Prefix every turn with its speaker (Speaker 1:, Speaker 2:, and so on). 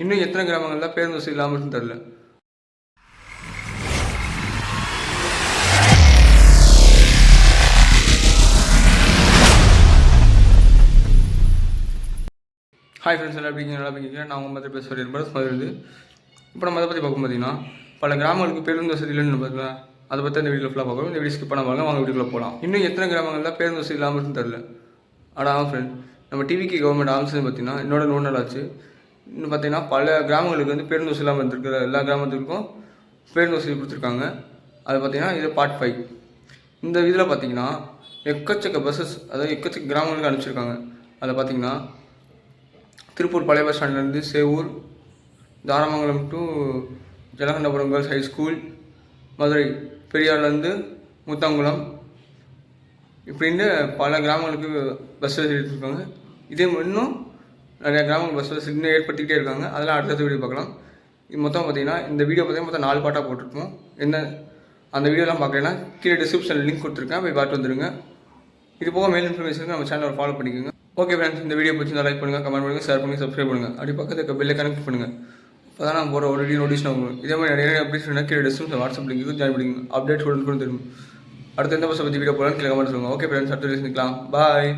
Speaker 1: இன்னும் எத்தனை கிராமங்களில் பேருந்து வசதி இல்லாமல் இருக்குன்னு தெரில. ஹாய் ஃப்ரெண்ட்ஸ், எல்லாம் எப்படிங்க? நல்லா இருக்கீங்க? நான் உங்கள் மாதிரி பேச சொல்லியிருப்பேன். இப்போ நம்ம அதை பற்றி பார்க்கும் பார்த்தீங்கன்னா, பல கிராமங்களுக்கு பேருந்து வசதி இல்லைன்னு பார்த்தீங்களா, அதை பற்றி இந்த வீடியோ ஃபுல்லாக பார்க்குறோம். இந்த வீடியோ ஸ்கிப் பண்ண பாருங்க, வாங்க வீடியோக்குள்ள போகலாம். இன்னும் எத்தனை கிராமங்களில் பேருந்து வசதி இல்லாமல் இருக்குன்னு தெரில. ஆமாம் ஃப்ரெண்ட், நம்ம டிவிக்கு கவர்மெண்ட் ஆஃபீஸ்னு பார்த்தீங்கன்னா என்னோட 100 நாள் ஆச்சு. இன்னும் பார்த்தீங்கன்னா பல கிராமங்களுக்கு வந்து பேருந்து வசதி இல்லாமல் இருந்திருக்கிற எல்லா கிராமத்துக்கும் பேருந்து வசதி கொடுத்துருக்காங்க. அது பார்த்தீங்கன்னா இது பார்ட் 5. இந்த இதில் பார்த்தீங்கன்னா எக்கச்சக்க பஸ்ஸஸ், அதாவது எக்கச்சக்க கிராமங்களுக்கு அனுப்பிச்சிருக்காங்க. அதில் பார்த்தீங்கன்னா திருப்பூர் பழைய பஸ் ஸ்டாண்ட்லேருந்து Sevur, Tharamangalam to Jalakandapuram girls high school, Madurai பெரியார்லேருந்து முத்தாங்குளம், இப்படின்னு பல கிராமங்களுக்கு பஸ் வசதி எடுத்துருக்காங்க. இதே இன்னும் நிறையா கிராமங்கள் பஸ் வசதி இன்னும் ஏற்படுத்திக்கிட்டே இருக்காங்க. அதெல்லாம் அடுத்த வீடியோ பார்க்கலாம். இது மொத்தம் பார்த்தீங்கன்னா இந்த வீடியோ பார்த்தீங்கன்னா மொத்தம் 4 பாட்டாக போட்டிருக்கோம். என்ன அந்த வீடியோலாம் பார்க்கலன்னா கீழே டிஸ்கிரிப்ஷனில் லிங்க் கொடுத்துருக்கேன், போய் பார்த்து வந்துடுங்க. இது போக மேல் இன்ஃபர்மேஷனுக்கு நம்ம சேனலை ஃபாலோ பண்ணிக்கோங்க. ஓகே ஃப்ரெண்ட்ஸ், இந்த வீடியோ பிடிச்சிருந்தா லைக் பண்ணுங்கள், கமெண்ட் பண்ணுங்கள், ஷேர் பண்ணுங்கள், சப்ஸ்கிரைப் பண்ணுங்கள். அப்படி பக்கத்துக்கு பெல்லை கனெக்ட் பண்ணுங்கள். அப்போ தான் நான் போகிற ஒரு வீடியோ நோட்டிஃபிகேஷன் ஆகும். இதே மாதிரி நிறைய அப்டேட்ஸ் வேணால் கீழே டிஸ்கிரிப்ஷன் வாட்ஸ்அப் லிங்க்கு ஜாயின் பண்ணிக்கோங்க. அப்டேட்ஸ் கூட தெரியும். அடுத்த எந்த பஸ்ஸை பற்றி வீடியோ போகலான்னு கீழே கமெண்ட் சொல்லுங்கள். ஓகே ஃப்ரெண்ட்ஸ், அடுத்த வீடியோ சந்திக்கலாம். பாய்.